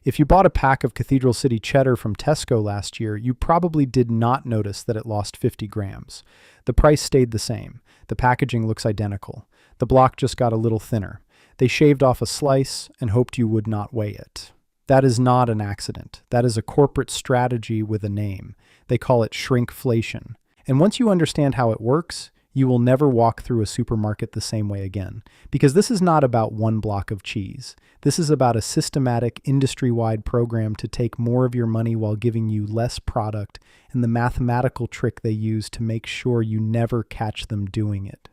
If you bought a pack of Cathedral City cheddar from Tesco last year, you probably did not notice that it lost 50 grams. The price stayed the same. The packaging looks identical. The block just got a little thinner. They shaved off a slice and hoped you would not weigh it. That is not an accident. That is a corporate strategy with a name. They call it shrinkflation. And once you understand how it works, you will never walk through a supermarket the same way again. Because this is not about one block of cheese. This is about a systematic, industry-wide program to take more of your money while giving you less product, and the mathematical trick they use to make sure you never catch them doing it.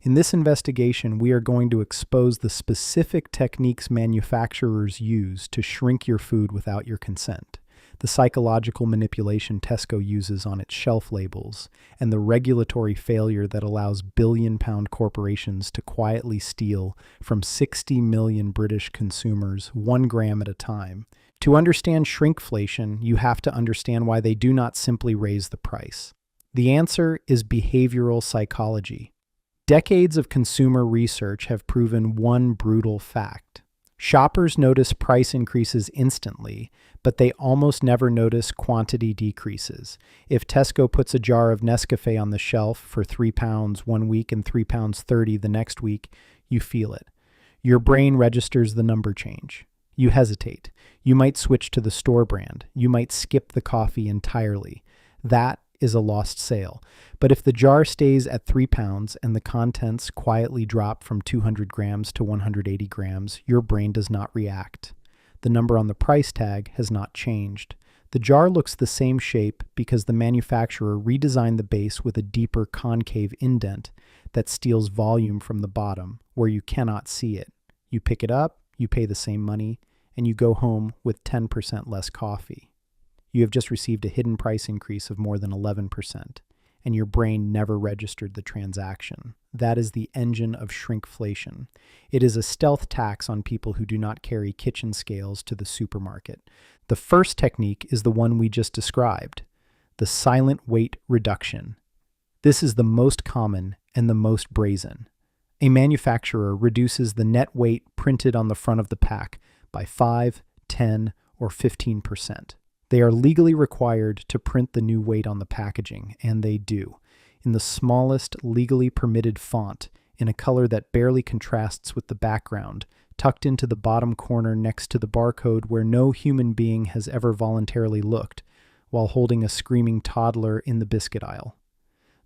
In this investigation, we are going to expose the specific techniques manufacturers use to shrink your food without your consent, the psychological manipulation Tesco uses on its shelf labels, and the regulatory failure that allows billion-pound corporations to quietly steal from 60 million British consumers 1 gram at a time. To understand shrinkflation, you have to understand why they do not simply raise the price. The answer is behavioral psychology. Decades of consumer research have proven one brutal fact. Shoppers notice price increases instantly, but they almost never notice quantity decreases. If Tesco puts a jar of Nescafe on the shelf for £3 one week and £3.30 the next week, you feel it. Your brain registers the number change. You hesitate. You might switch to the store brand. You might skip the coffee entirely. That is a lost sale. But if the jar stays at £3 and the contents quietly drop from 200 grams to 180 grams, your brain does not react. The number on the price tag has not changed. The jar looks the same shape because the manufacturer redesigned the base with a deeper concave indent that steals volume from the bottom where you cannot see it. You pick it up, you pay the same money, and you go home with 10% less coffee. You have just received a hidden price increase of more than 11%, and your brain never registered the transaction. That is the engine of shrinkflation. It is a stealth tax on people who do not carry kitchen scales to the supermarket. The first technique is the one we just described, the silent weight reduction. This is the most common and the most brazen. A manufacturer reduces the net weight printed on the front of the pack by 5, 10, or 15%. They are legally required to print the new weight on the packaging, and they do, in the smallest legally permitted font, in a color that barely contrasts with the background, tucked into the bottom corner next to the barcode where no human being has ever voluntarily looked, while holding a screaming toddler in the biscuit aisle.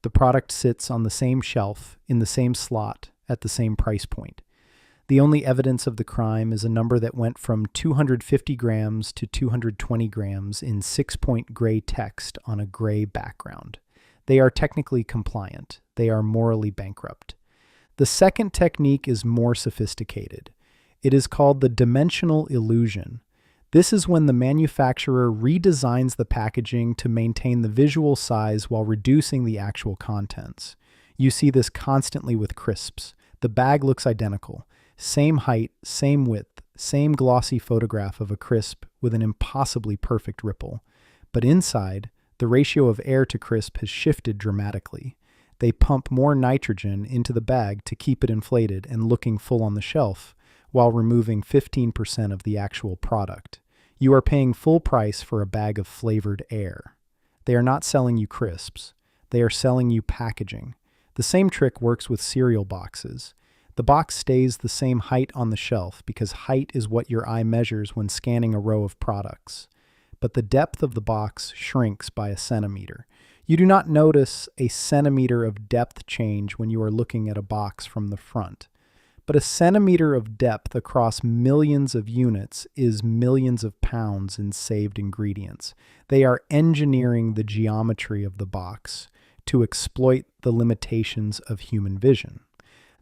The product sits on the same shelf, in the same slot, at the same price point. The only evidence of the crime is a number that went from 250 grams to 220 grams in 6-point gray text on a gray background. They are technically compliant. They are morally bankrupt. The second technique is more sophisticated. It is called the dimensional illusion. This is when the manufacturer redesigns the packaging to maintain the visual size while reducing the actual contents. You see this constantly with crisps. The bag looks identical. Same height, same width, same glossy photograph of a crisp with an impossibly perfect ripple. But inside, the ratio of air to crisp has shifted dramatically. They pump more nitrogen into the bag to keep it inflated and looking full on the shelf, while removing 15% of the actual product. You are paying full price for a bag of flavored air. They are not selling you crisps. They are selling you packaging. The same trick works with cereal boxes. The box stays the same height on the shelf because height is what your eye measures when scanning a row of products. But the depth of the box shrinks by a centimeter. You do not notice a centimeter of depth change when you are looking at a box from the front. But a centimeter of depth across millions of units is millions of pounds in saved ingredients. They are engineering the geometry of the box to exploit the limitations of human vision.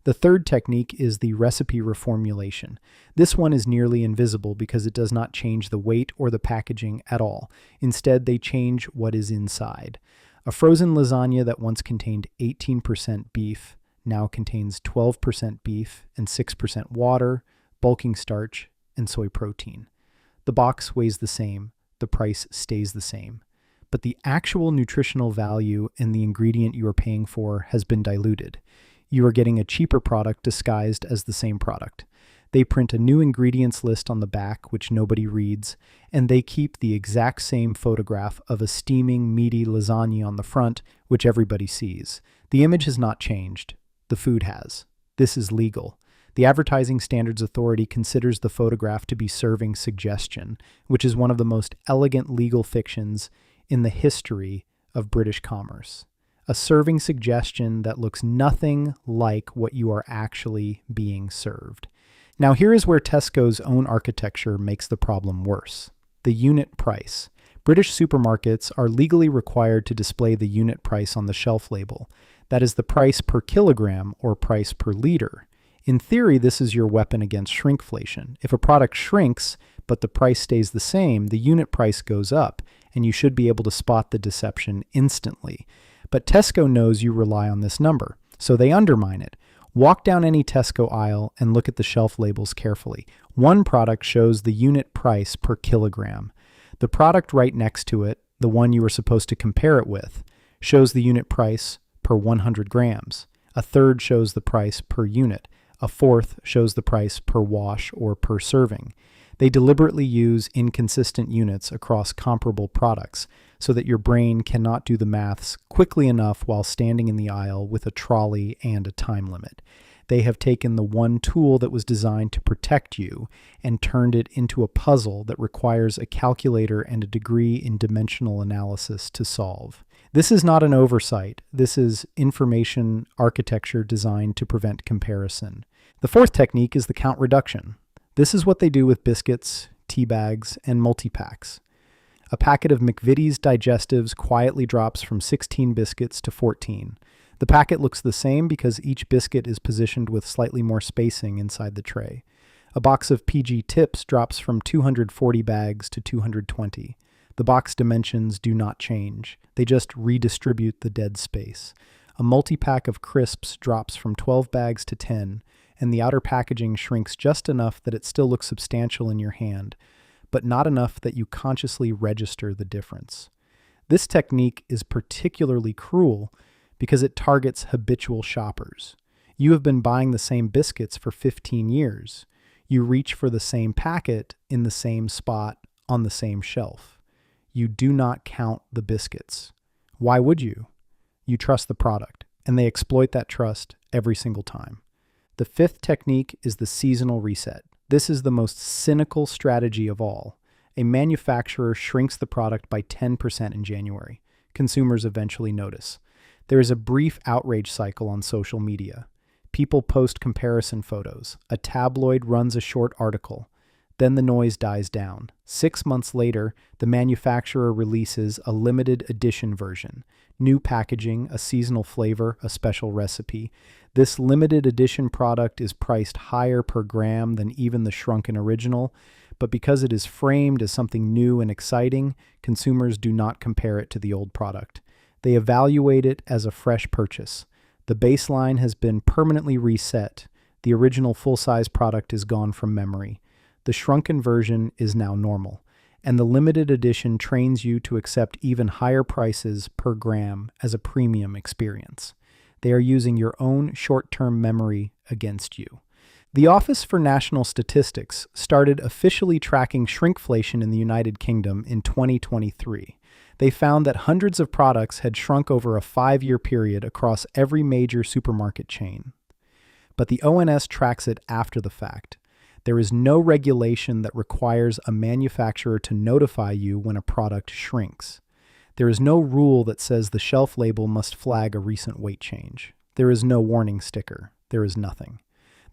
The third technique is the recipe reformulation. This one is nearly invisible because it does not change the weight or the packaging at all. Instead, they change what is inside. A frozen lasagna that once contained 18% beef now contains 12% beef and 6% water, bulking starch, and soy protein. The box weighs the same, the price stays the same, but the actual nutritional value and the ingredient you are paying for has been diluted. You are getting a cheaper product disguised as the same product. They print a new ingredients list on the back, which nobody reads, and they keep the exact same photograph of a steaming, meaty lasagna on the front, which everybody sees. The image has not changed. The food has. This is legal. The Advertising Standards Authority considers the photograph to be serving suggestion, which is one of the most elegant legal fictions in the history of British commerce. A serving suggestion that looks nothing like what you are actually being served. Now here is where Tesco's own architecture makes the problem worse. The unit price. British supermarkets are legally required to display the unit price on the shelf label. That is the price per kilogram or price per liter. In theory, this is your weapon against shrinkflation. If a product shrinks, but the price stays the same, the unit price goes up, and you should be able to spot the deception instantly. But Tesco knows you rely on this number, so they undermine it. Walk down any Tesco aisle and look at the shelf labels carefully. One product shows the unit price per kilogram. The product right next to it, the one you were supposed to compare it with, shows the unit price per 100 grams. A third shows the price per unit. A fourth shows the price per wash or per serving. They deliberately use inconsistent units across comparable products so that your brain cannot do the maths quickly enough while standing in the aisle with a trolley and a time limit. They have taken the one tool that was designed to protect you and turned it into a puzzle that requires a calculator and a degree in dimensional analysis to solve. This is not an oversight. This is information architecture designed to prevent comparison. The fourth technique is the count reduction. This is what they do with biscuits, tea bags, and multi-packs. A packet of McVitie's digestives quietly drops from 16 biscuits to 14. The packet looks the same because each biscuit is positioned with slightly more spacing inside the tray. A box of PG Tips drops from 240 bags to 220. The box dimensions do not change. They just redistribute the dead space. A multi-pack of crisps drops from 12 bags to 10, and the outer packaging shrinks just enough that it still looks substantial in your hand, but not enough that you consciously register the difference. This technique is particularly cruel because it targets habitual shoppers. You have been buying the same biscuits for 15 years. You reach for the same packet in the same spot on the same shelf. You do not count the biscuits. Why would you? You trust the product, and they exploit that trust every single time. The fifth technique is the seasonal reset. This is the most cynical strategy of all. A manufacturer shrinks the product by 10% in January. Consumers eventually notice. There is a brief outrage cycle on social media. People post comparison photos. A tabloid runs a short article. Then the noise dies down. 6 months later, the manufacturer releases a limited edition version. New packaging, a seasonal flavor, a special recipe. This limited edition product is priced higher per gram than even the shrunken original, but because it is framed as something new and exciting, consumers do not compare it to the old product. They evaluate it as a fresh purchase. The baseline has been permanently reset. The original full-size product is gone from memory. The shrunken version is now normal, and the limited edition trains you to accept even higher prices per gram as a premium experience. They are using your own short-term memory against you. The Office for National Statistics started officially tracking shrinkflation in the United Kingdom in 2023. They found that hundreds of products had shrunk over a 5-year period across every major supermarket chain. But the ONS tracks it after the fact. There is no regulation that requires a manufacturer to notify you when a product shrinks. There is no rule that says the shelf label must flag a recent weight change. There is no warning sticker. There is nothing.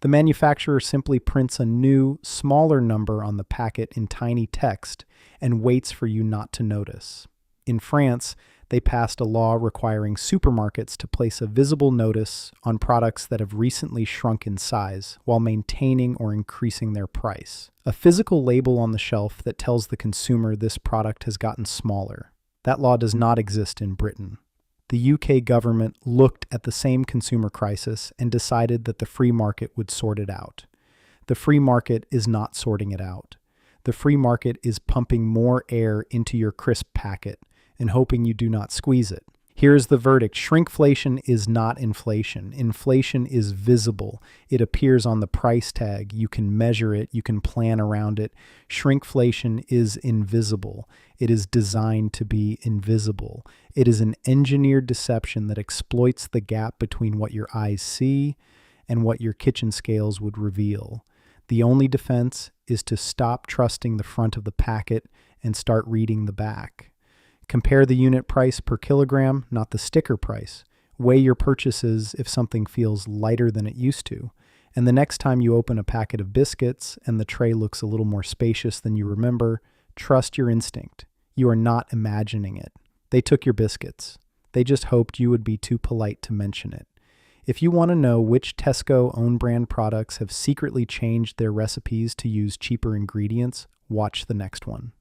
The manufacturer simply prints a new, smaller number on the packet in tiny text and waits for you not to notice. In France, they passed a law requiring supermarkets to place a visible notice on products that have recently shrunk in size while maintaining or increasing their price. A physical label on the shelf that tells the consumer this product has gotten smaller. That law does not exist in Britain. The UK government looked at the same consumer crisis and decided that the free market would sort it out. The free market is not sorting it out. The free market is pumping more air into your crisp packet and hoping you do not squeeze it. Here's the verdict. Shrinkflation is not inflation. Inflation is visible. It appears on the price tag. You can measure it. You can plan around it. Shrinkflation is invisible. It is designed to be invisible. It is an engineered deception that exploits the gap between what your eyes see and what your kitchen scales would reveal. The only defense is to stop trusting the front of the packet and start reading the back. Compare the unit price per kilogram, not the sticker price. Weigh your purchases if something feels lighter than it used to. And the next time you open a packet of biscuits and the tray looks a little more spacious than you remember, trust your instinct. You are not imagining it. They took your biscuits. They just hoped you would be too polite to mention it. If you want to know which Tesco own brand products have secretly changed their recipes to use cheaper ingredients, watch the next one.